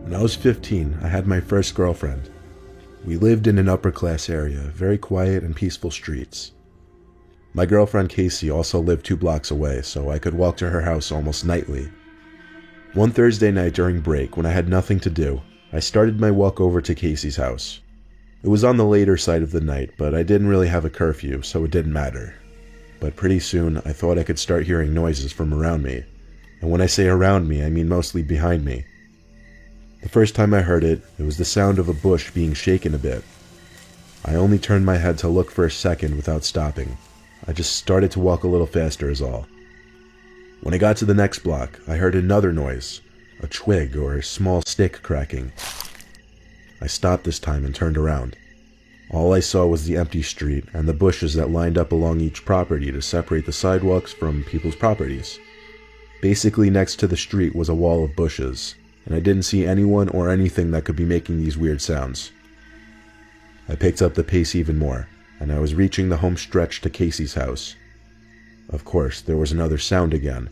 When I was 15, I had my first girlfriend. We lived in an upper-class area, very quiet and peaceful streets. My girlfriend Casey also lived 2 blocks away, so I could walk to her house almost nightly. One Thursday night during break, when I had nothing to do, I started my walk over to Casey's house. It was on the later side of the night, but I didn't really have a curfew, so it didn't matter. But pretty soon, I thought I could start hearing noises from around me. And when I say around me, I mean mostly behind me. The first time I heard it, it was the sound of a bush being shaken a bit. I only turned my head to look for a second without stopping. I just started to walk a little faster is all. When I got to the next block, I heard another noise, a twig or a small stick cracking. I stopped this time and turned around. All I saw was the empty street and the bushes that lined up along each property to separate the sidewalks from people's properties. Basically next to the street was a wall of bushes, and I didn't see anyone or anything that could be making these weird sounds. I picked up the pace even more, and I was reaching the home stretch to Casey's house. Of course, there was another sound again,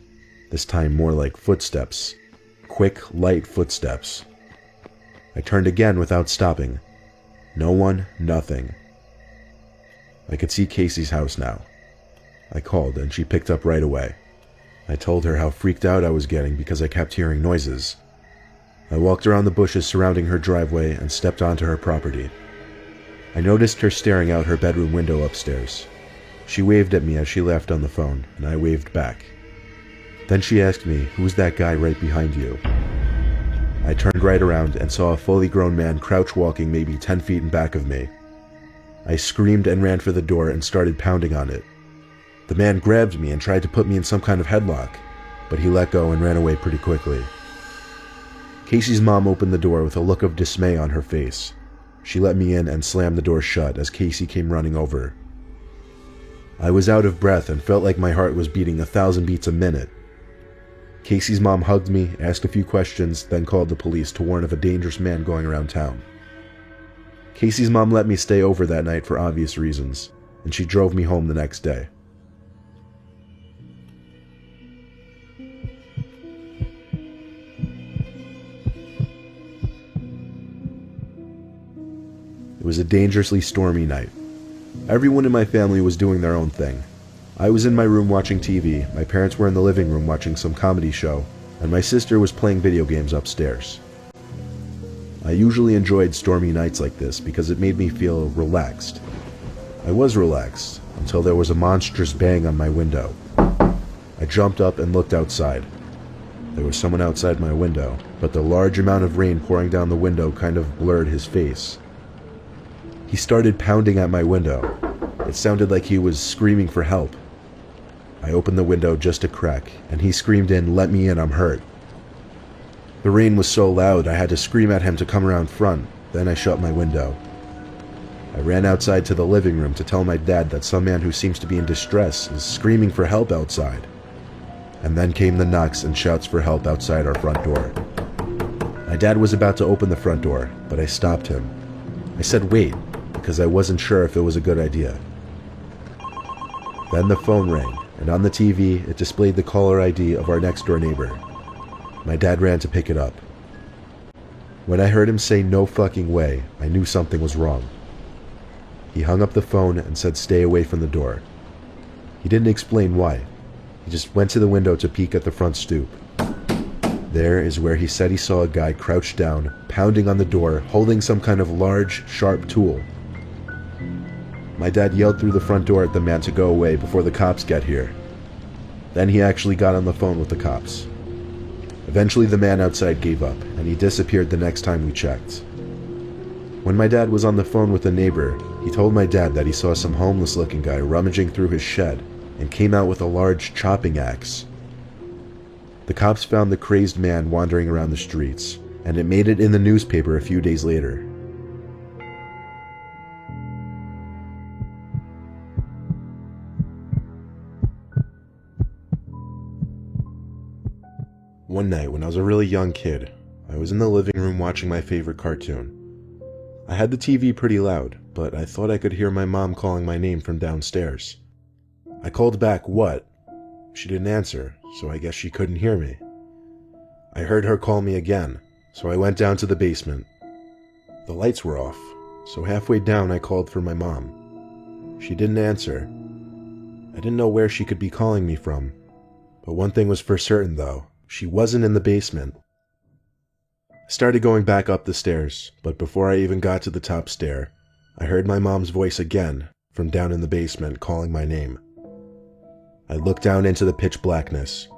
this time more like footsteps. Quick, light footsteps. I turned again without stopping. No one, nothing. I could see Casey's house now. I called, and she picked up right away. I told her how freaked out I was getting because I kept hearing noises. I walked around the bushes surrounding her driveway and stepped onto her property. I noticed her staring out her bedroom window upstairs. She waved at me as she left on the phone, and I waved back. Then she asked me, "Who's that guy right behind you?" I turned right around and saw a fully grown man crouch walking maybe 10 feet in back of me. I screamed and ran for the door and started pounding on it. The man grabbed me and tried to put me in some kind of headlock, but he let go and ran away pretty quickly. Casey's mom opened the door with a look of dismay on her face. She let me in and slammed the door shut as Casey came running over. I was out of breath and felt like my heart was beating 1,000 beats a minute. Casey's mom hugged me, asked a few questions, then called the police to warn of a dangerous man going around town. Casey's mom let me stay over that night for obvious reasons, and she drove me home the next day. It was a dangerously stormy night. Everyone in my family was doing their own thing. I was in my room watching TV, my parents were in the living room watching some comedy show, and my sister was playing video games upstairs. I usually enjoyed stormy nights like this because it made me feel relaxed. I was relaxed until there was a monstrous bang on my window. I jumped up and looked outside. There was someone outside my window, but the large amount of rain pouring down the window kind of blurred his face. He started pounding at my window. It sounded like he was screaming for help. I opened the window just a crack, and he screamed in, "Let me in, I'm hurt." The rain was so loud I had to scream at him to come around front, then I shut my window. I ran outside to the living room to tell my dad that some man who seems to be in distress is screaming for help outside. And then came the knocks and shouts for help outside our front door. My dad was about to open the front door, but I stopped him. I said wait, because I wasn't sure if it was a good idea. Then the phone rang, and on the TV, it displayed the caller ID of our next-door neighbor. My dad ran to pick it up. When I heard him say "no fucking way," I knew something was wrong. He hung up the phone and said stay away from the door. He didn't explain why. He just went to the window to peek at the front stoop. There is where he said he saw a guy crouched down, pounding on the door, holding some kind of large, sharp tool. My dad yelled through the front door at the man to go away before the cops get here. Then he actually got on the phone with the cops. Eventually the man outside gave up, and he disappeared the next time we checked. When my dad was on the phone with a neighbor, he told my dad that he saw some homeless-looking guy rummaging through his shed and came out with a large chopping axe. The cops found the crazed man wandering around the streets, and it made it in the newspaper a few days later. One night when I was a really young kid, I was in the living room watching my favorite cartoon. I had the TV pretty loud, but I thought I could hear my mom calling my name from downstairs. I called back, "What?" She didn't answer, so I guess she couldn't hear me. I heard her call me again, so I went down to the basement. The lights were off, so halfway down I called for my mom. She didn't answer. I didn't know where she could be calling me from, but one thing was for certain though, she wasn't in the basement. I started going back up the stairs, but before I even got to the top stair, I heard my mom's voice again from down in the basement calling my name. I looked down into the pitch blackness.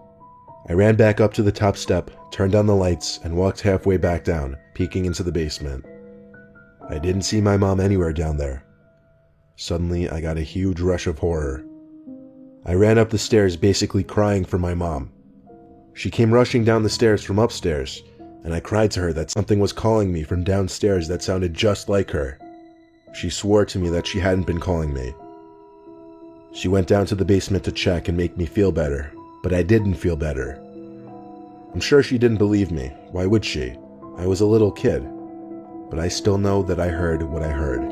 I ran back up to the top step, turned on the lights, and walked halfway back down, peeking into the basement. I didn't see my mom anywhere down there. Suddenly, I got a huge rush of horror. I ran up the stairs basically crying for my mom. She came rushing down the stairs from upstairs, and I cried to her that something was calling me from downstairs that sounded just like her. She swore to me that she hadn't been calling me. She went down to the basement to check and make me feel better, but I didn't feel better. I'm sure she didn't believe me. Why would she? I was a little kid. But I still know that I heard what I heard.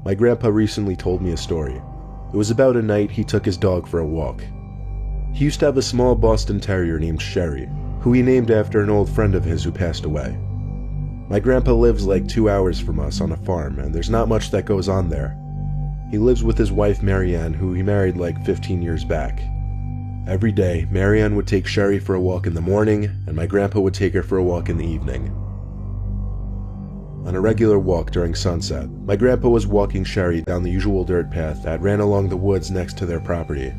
My grandpa recently told me a story. It was about a night he took his dog for a walk. He used to have a small Boston Terrier named Sherry, who he named after an old friend of his who passed away. My grandpa lives like 2 hours from us on a farm, and there's not much that goes on there. He lives with his wife Marianne, who he married like 15 years back. Every day, Marianne would take Sherry for a walk in the morning, and my grandpa would take her for a walk in the evening. On a regular walk during sunset, my grandpa was walking Sherry down the usual dirt path that ran along the woods next to their property.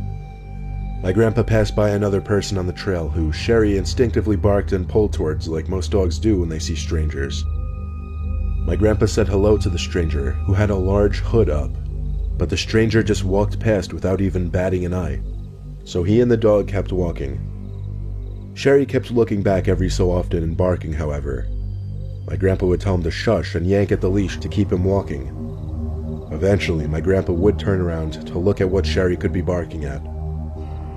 My grandpa passed by another person on the trail who Sherry instinctively barked and pulled towards like most dogs do when they see strangers. My grandpa said hello to the stranger, who had a large hood up, but the stranger just walked past without even batting an eye, so he and the dog kept walking. Sherry kept looking back every so often and barking, however. My grandpa would tell him to shush and yank at the leash to keep him walking. Eventually, my grandpa would turn around to look at what Sherry could be barking at.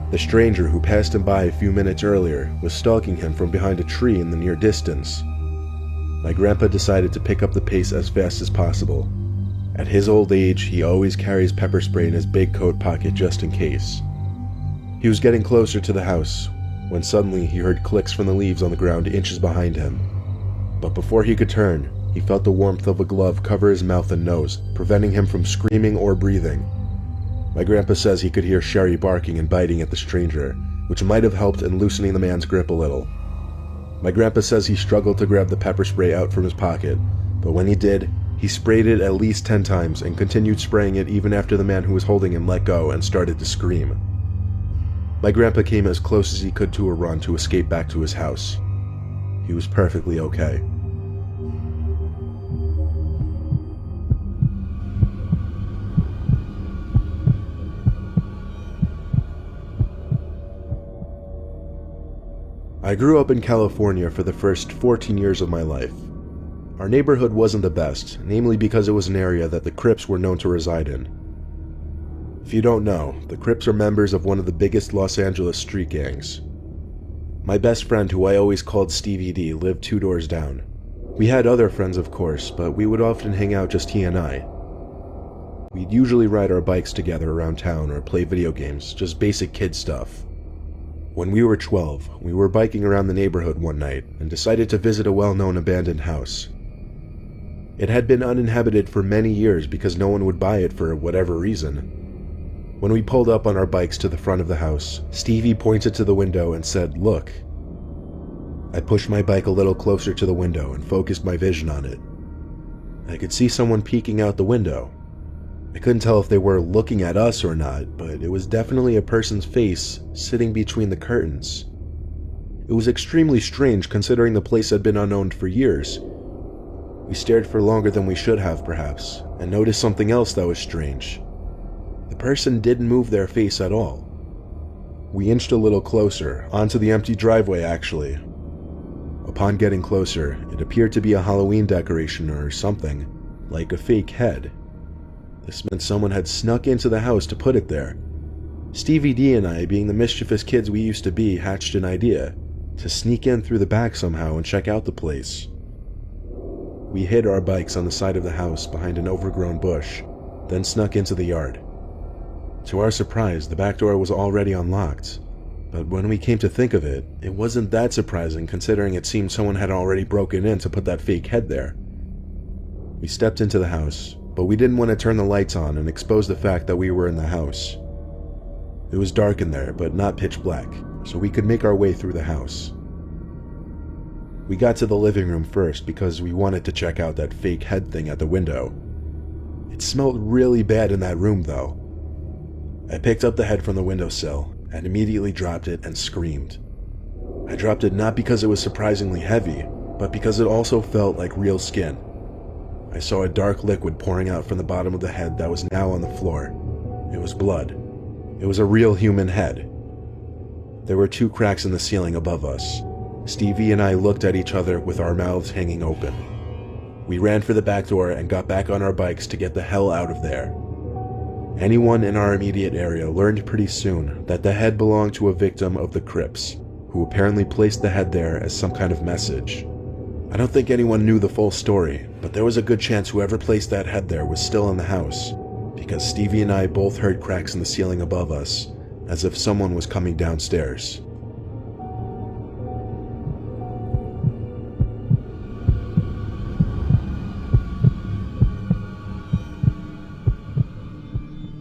The stranger who passed him by a few minutes earlier was stalking him from behind a tree in the near distance. My grandpa decided to pick up the pace as fast as possible. At his old age, he always carries pepper spray in his big coat pocket just in case. He was getting closer to the house when suddenly he heard clicks from the leaves on the ground inches behind him. But before he could turn, he felt the warmth of a glove cover his mouth and nose, preventing him from screaming or breathing. My grandpa says he could hear Sherry barking and biting at the stranger, which might have helped in loosening the man's grip a little. My grandpa says he struggled to grab the pepper spray out from his pocket, but when he did, he sprayed it at least 10 times and continued spraying it even after the man who was holding him let go and started to scream. My grandpa came as close as he could to a run to escape back to his house. He was perfectly okay. I grew up in California for the first 14 years of my life. Our neighborhood wasn't the best, namely because it was an area that the Crips were known to reside in. If you don't know, the Crips are members of one of the biggest Los Angeles street gangs. My best friend, who I always called Stevie D, lived 2 doors down. We had other friends, of course, but we would often hang out just he and I. We'd usually ride our bikes together around town or play video games, just basic kid stuff. When we were 12, we were biking around the neighborhood one night and decided to visit a well-known abandoned house. It had been uninhabited for many years because no one would buy it for whatever reason. When we pulled up on our bikes to the front of the house, Stevie pointed to the window and said, "Look." I pushed my bike a little closer to the window and focused my vision on it. I could see someone peeking out the window. I couldn't tell if they were looking at us or not, but it was definitely a person's face sitting between the curtains. It was extremely strange considering the place had been unowned for years. We stared for longer than we should have, perhaps, and noticed something else that was strange. The person didn't move their face at all. We inched a little closer, onto the empty driveway actually. Upon getting closer, it appeared to be a Halloween decoration or something, like a fake head. This meant someone had snuck into the house to put it there. Stevie D and I, being the mischievous kids we used to be, hatched an idea to sneak in through the back somehow and check out the place. We hid our bikes on the side of the house behind an overgrown bush then snuck into the yard. To our surprise, the back door was already unlocked, but when we came to think of it, it wasn't that surprising considering it seemed someone had already broken in to put that fake head there. We stepped into the house, but we didn't want to turn the lights on and expose the fact that we were in the house. It was dark in there, but not pitch black, so we could make our way through the house. We got to the living room first because we wanted to check out that fake head thing at the window. It smelled really bad in that room though. I picked up the head from the windowsill and immediately dropped it and screamed. I dropped it not because it was surprisingly heavy, but because it also felt like real skin. I saw a dark liquid pouring out from the bottom of the head that was now on the floor. It was blood. It was a real human head. There were 2 cracks in the ceiling above us. Stevie and I looked at each other with our mouths hanging open. We ran for the back door and got back on our bikes to get the hell out of there. Anyone in our immediate area learned pretty soon that the head belonged to a victim of the Crips, who apparently placed the head there as some kind of message. I don't think anyone knew the full story, but there was a good chance whoever placed that head there was still in the house, because Stevie and I both heard cracks in the ceiling above us, as if someone was coming downstairs.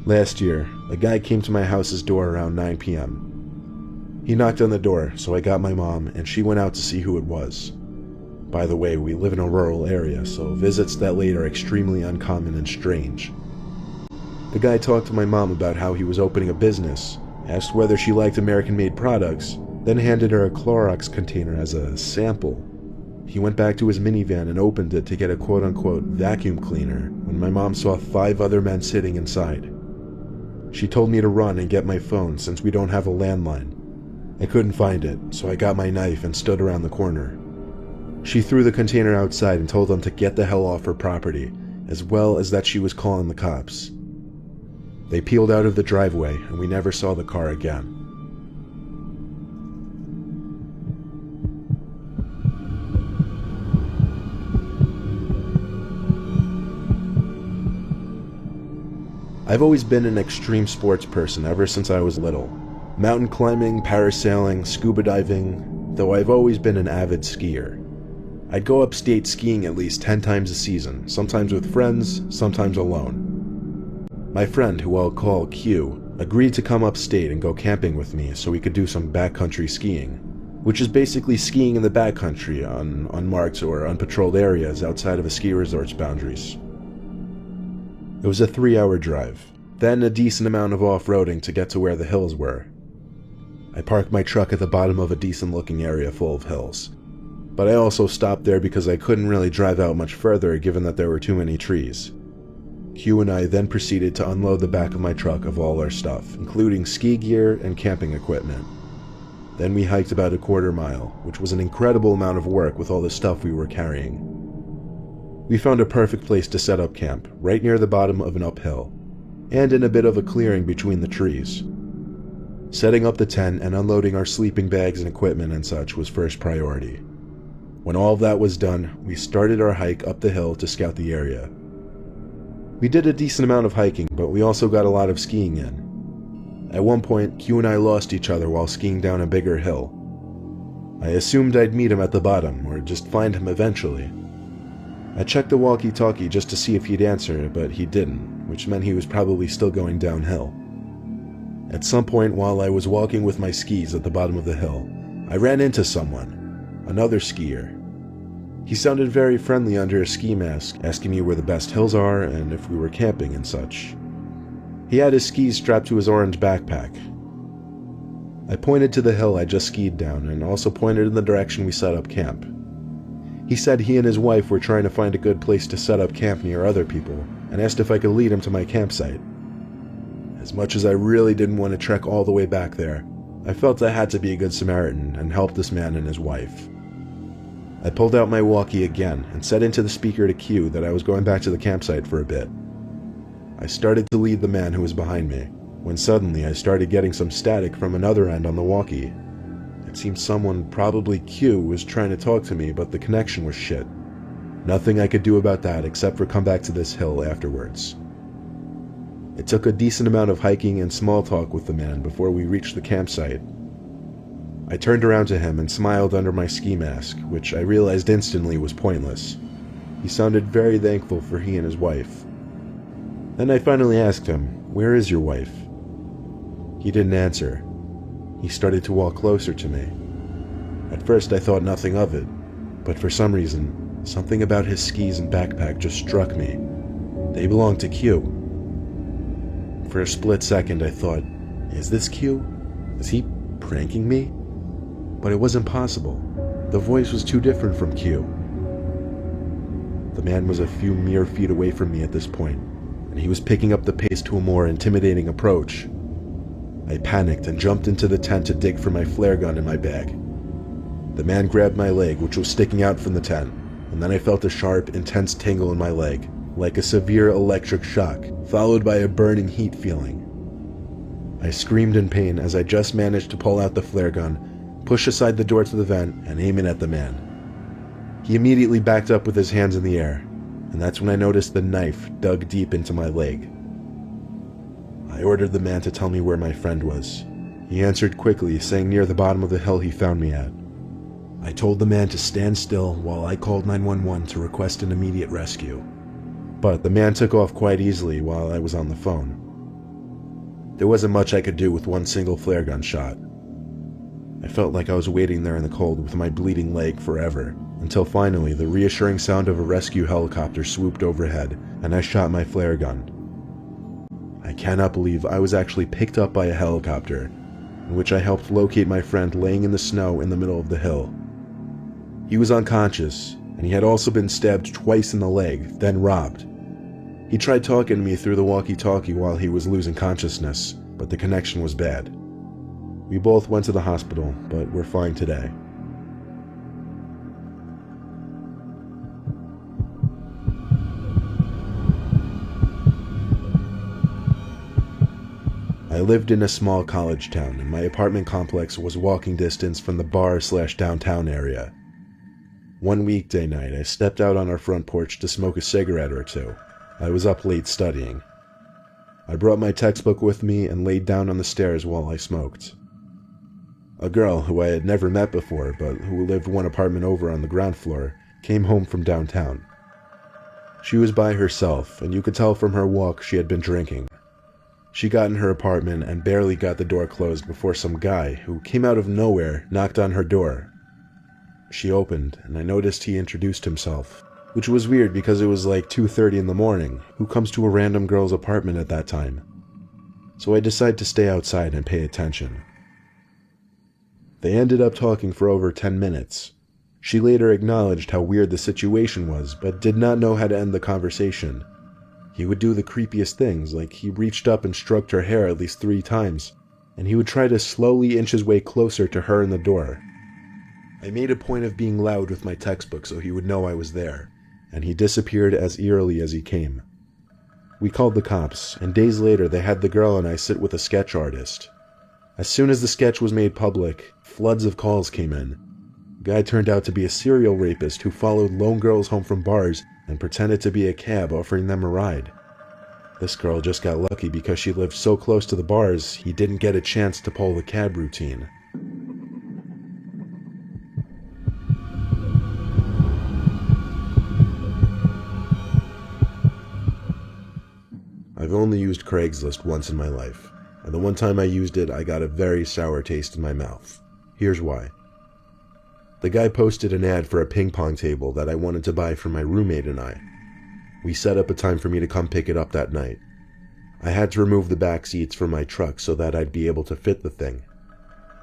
Last year, a guy came to my house's door around 9 p.m. He knocked on the door, so I got my mom, and she went out to see who it was. By the way, we live in a rural area, so visits that late are extremely uncommon and strange. The guy talked to my mom about how he was opening a business, asked whether she liked American-made products, then handed her a Clorox container as a sample. He went back to his minivan and opened it to get a quote-unquote vacuum cleaner when my mom saw 5 other men sitting inside. She told me to run and get my phone since we don't have a landline. I couldn't find it, so I got my knife and stood around the corner. She threw the container outside and told them to get the hell off her property, as well as that she was calling the cops. They peeled out of the driveway and we never saw the car again. I've always been an extreme sports person ever since I was little. Mountain climbing, parasailing, scuba diving, though I've always been an avid skier. I'd go upstate skiing at least 10 times a season, sometimes with friends, sometimes alone. My friend, who I'll call Q, agreed to come upstate and go camping with me so we could do some backcountry skiing, which is basically skiing in the backcountry on unmarked or unpatrolled areas outside of a ski resort's boundaries. It was a 3-hour drive, then a decent amount of off-roading to get to where the hills were. I parked my truck at the bottom of a decent-looking area full of hills, but I also stopped there because I couldn't really drive out much further given that there were too many trees. Q and I then proceeded to unload the back of my truck of all our stuff, including ski gear and camping equipment. Then we hiked about a quarter mile, which was an incredible amount of work with all the stuff we were carrying. We found a perfect place to set up camp, right near the bottom of an uphill, and in a bit of a clearing between the trees. Setting up the tent and unloading our sleeping bags and equipment and such was first priority. When all of that was done, we started our hike up the hill to scout the area. We did a decent amount of hiking, but we also got a lot of skiing in. At one point, Q and I lost each other while skiing down a bigger hill. I assumed I'd meet him at the bottom, or just find him eventually. I checked the walkie-talkie just to see if he'd answer, but he didn't, which meant he was probably still going downhill. At some point while I was walking with my skis at the bottom of the hill, I ran into someone, another skier. He sounded very friendly under a ski mask, asking me where the best hills are and if we were camping and such. He had his skis strapped to his orange backpack. I pointed to the hill I just skied down and also pointed in the direction we set up camp. He said he and his wife were trying to find a good place to set up camp near other people, and asked if I could lead him to my campsite. As much as I really didn't want to trek all the way back there, I felt I had to be a good Samaritan and help this man and his wife. I pulled out my walkie again and said into the speaker to Q that I was going back to the campsite for a bit. I started to lead the man who was behind me, when suddenly I started getting some static from another end on the walkie. It seemed someone, probably Q, was trying to talk to me, but the connection was shit. Nothing I could do about that except for come back to this hill afterwards. It took a decent amount of hiking and small talk with the man before we reached the campsite. I turned around to him and smiled under my ski mask, which I realized instantly was pointless. He sounded very thankful for he and his wife. Then I finally asked him, "Where is your wife?" He didn't answer. He started to walk closer to me. At first I thought nothing of it, but for some reason, something about his skis and backpack just struck me. They belonged to Q. For a split second I thought, is this Q? Is he pranking me? But it wasn't possible. The voice was too different from Q. The man was a few mere feet away from me at this point, and he was picking up the pace to a more intimidating approach. I panicked and jumped into the tent to dig for my flare gun in my bag. The man grabbed my leg, which was sticking out from the tent, and then I felt a sharp, intense tingle in my leg, like a severe electric shock, followed by a burning heat feeling. I screamed in pain as I just managed to pull out the flare gun, push aside the door to the vent, and aim it at the man. He immediately backed up with his hands in the air, and that's when I noticed the knife dug deep into my leg. I ordered the man to tell me where my friend was. He answered quickly, saying near the bottom of the hill he found me at. I told the man to stand still while I called 911 to request an immediate rescue. But the man took off quite easily while I was on the phone. There wasn't much I could do with one single flare gun shot. I felt like I was waiting there in the cold with my bleeding leg forever, until finally the reassuring sound of a rescue helicopter swooped overhead, and I shot my flare gun. I cannot believe I was actually picked up by a helicopter, in which I helped locate my friend laying in the snow in the middle of the hill. He was unconscious, and he had also been stabbed twice in the leg, then robbed. He tried talking to me through the walkie-talkie while he was losing consciousness, but the connection was bad. We both went to the hospital, but we're fine today. I lived in a small college town, and my apartment complex was walking distance from the bar/downtown area. One weekday night, I stepped out on our front porch to smoke a cigarette or two. I was up late studying. I brought my textbook with me and laid down on the stairs while I smoked. A girl who I had never met before, but who lived one apartment over on the ground floor, came home from downtown. She was by herself, and you could tell from her walk she had been drinking. She got in her apartment and barely got the door closed before some guy, who came out of nowhere, knocked on her door. She opened, and I noticed he introduced himself, which was weird because it was like 2:30 in the morning. Who comes to a random girl's apartment at that time? So I decided to stay outside and pay attention. They ended up talking for over 10 minutes. She later acknowledged how weird the situation was, but did not know how to end the conversation. He would do the creepiest things, like he reached up and stroked her hair at least 3 times, and he would try to slowly inch his way closer to her in the door. I made a point of being loud with my textbook so he would know I was there, and he disappeared as eerily as he came. We called the cops, and days later they had the girl and I sit with a sketch artist. As soon as the sketch was made public, floods of calls came in. The guy turned out to be a serial rapist who followed lone girls home from bars and pretended to be a cab offering them a ride. This girl just got lucky because she lived so close to the bars, he didn't get a chance to pull the cab routine. I've only used Craigslist once in my life, and the one time I used it, I got a very sour taste in my mouth. Here's why. The guy posted an ad for a ping pong table that I wanted to buy for my roommate and I. We set up a time for me to come pick it up that night. I had to remove the back seats from my truck so that I'd be able to fit the thing.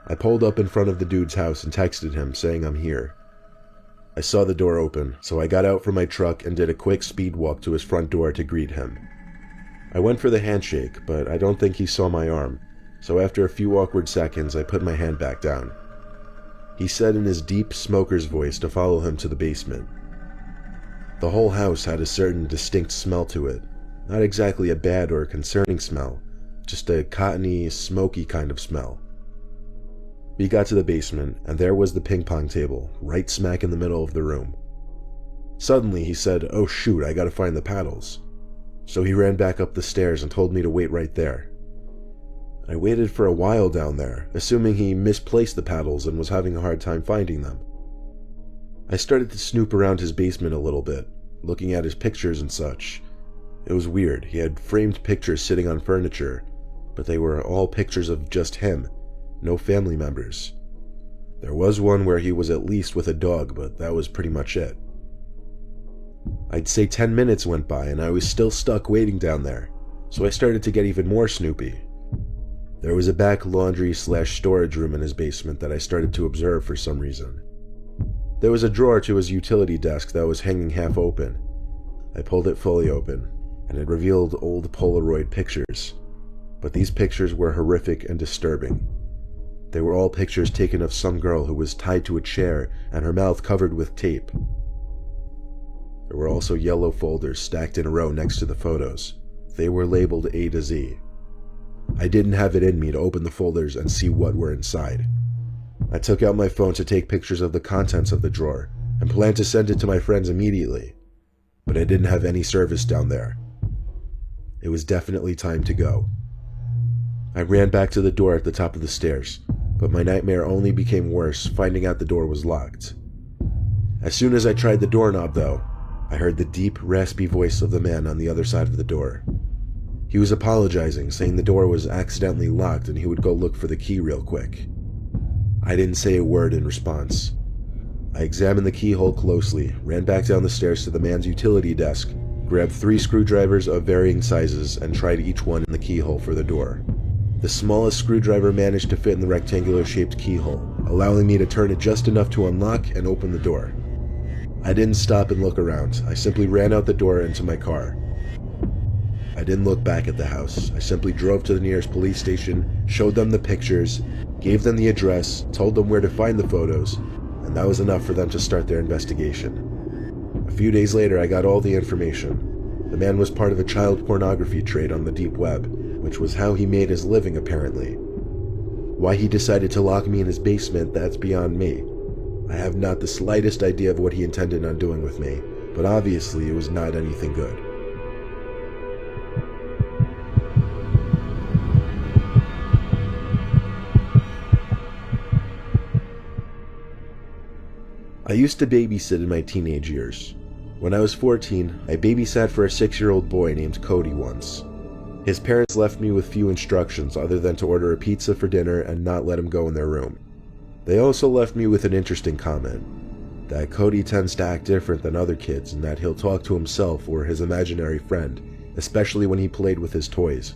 I pulled up in front of the dude's house and texted him saying I'm here. I saw the door open, so I got out from my truck and did a quick speed walk to his front door to greet him. I went for the handshake, but I don't think he saw my arm, so after a few awkward seconds, I put my hand back down. He said in his deep smoker's voice to follow him to the basement. The whole house had a certain distinct smell to it. Not exactly a bad or concerning smell, just a cottony, smoky kind of smell. We got to the basement, and there was the ping pong table, right smack in the middle of the room. Suddenly he said, "Oh shoot, I gotta find the paddles." So he ran back up the stairs and told me to wait right there. I waited for a while down there, assuming he misplaced the paddles and was having a hard time finding them. I started to snoop around his basement a little bit, looking at his pictures and such. It was weird. He had framed pictures sitting on furniture, but they were all pictures of just him, no family members. There was one where he was at least with a dog, but that was pretty much it. I'd say 10 minutes went by and I was still stuck waiting down there, so I started to get even more snoopy. There was a back laundry/storage room in his basement that I started to observe for some reason. There was a drawer to his utility desk that was hanging half open. I pulled it fully open, and it revealed old Polaroid pictures. But these pictures were horrific and disturbing. They were all pictures taken of some girl who was tied to a chair and her mouth covered with tape. There were also yellow folders stacked in a row next to the photos. They were labeled A to Z. I didn't have it in me to open the folders and see what were inside. I took out my phone to take pictures of the contents of the drawer and planned to send it to my friends immediately, but I didn't have any service down there. It was definitely time to go. I ran back to the door at the top of the stairs, but my nightmare only became worse finding out the door was locked. As soon as I tried the doorknob, though, I heard the deep, raspy voice of the man on the other side of the door. He was apologizing, saying the door was accidentally locked and he would go look for the key real quick. I didn't say a word in response. I examined the keyhole closely, ran back down the stairs to the man's utility desk, grabbed 3 screwdrivers of varying sizes, and tried each one in the keyhole for the door. The smallest screwdriver managed to fit in the rectangular-shaped keyhole, allowing me to turn it just enough to unlock and open the door. I didn't stop and look around. I simply ran out the door into my car. I didn't look back at the house. I simply drove to the nearest police station, showed them the pictures, gave them the address, told them where to find the photos, and that was enough for them to start their investigation. A few days later, I got all the information. The man was part of a child pornography trade on the deep web, which was how he made his living apparently. Why he decided to lock me in his basement, that's beyond me. I have not the slightest idea of what he intended on doing with me, but obviously it was not anything good. I used to babysit in my teenage years. When I was 14, I babysat for a 6-year-old boy named Cody once. His parents left me with few instructions other than to order a pizza for dinner and not let him go in their room. They also left me with an interesting comment, that Cody tends to act different than other kids and that he'll talk to himself or his imaginary friend, especially when he played with his toys.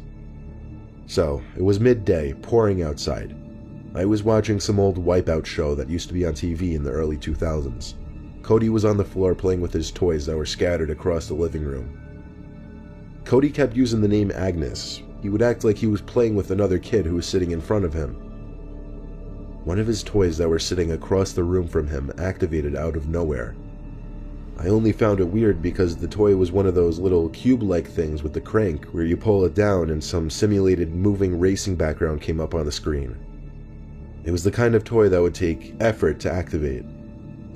So, it was midday, pouring outside. I was watching some old Wipeout show that used to be on TV in the early 2000s. Cody was on the floor playing with his toys that were scattered across the living room. Cody kept using the name Agnes. He would act like he was playing with another kid who was sitting in front of him. One of his toys that were sitting across the room from him activated out of nowhere. I only found it weird because the toy was one of those little cube-like things with the crank where you pull it down and some simulated moving racing background came up on the screen. It was the kind of toy that would take effort to activate,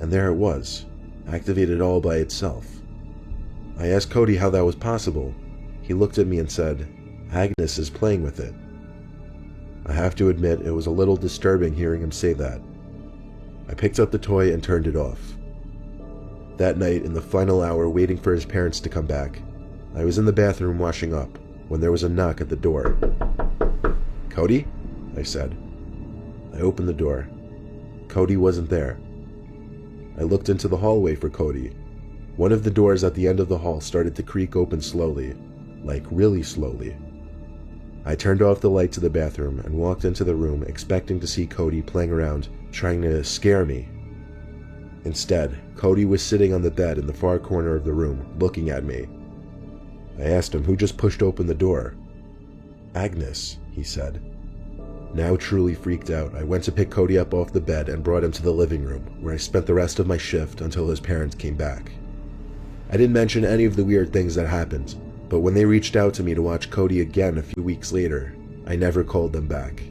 and there it was, activated all by itself. I asked Cody how that was possible. He looked at me and said, "Agnes is playing with it." I have to admit, it was a little disturbing hearing him say that. I picked up the toy and turned it off. That night, in the final hour waiting for his parents to come back, I was in the bathroom washing up when there was a knock at the door. "Cody?" I said. I opened the door. Cody wasn't there. I looked into the hallway for Cody. One of the doors at the end of the hall started to creak open slowly, like really slowly. I turned off the light to the bathroom and walked into the room expecting to see Cody playing around, trying to scare me. Instead, Cody was sitting on the bed in the far corner of the room, looking at me. I asked him who just pushed open the door. "Agnes," he said. Now truly freaked out, I went to pick Cody up off the bed and brought him to the living room, where I spent the rest of my shift until his parents came back. I didn't mention any of the weird things that happened, but when they reached out to me to watch Cody again a few weeks later, I never called them back.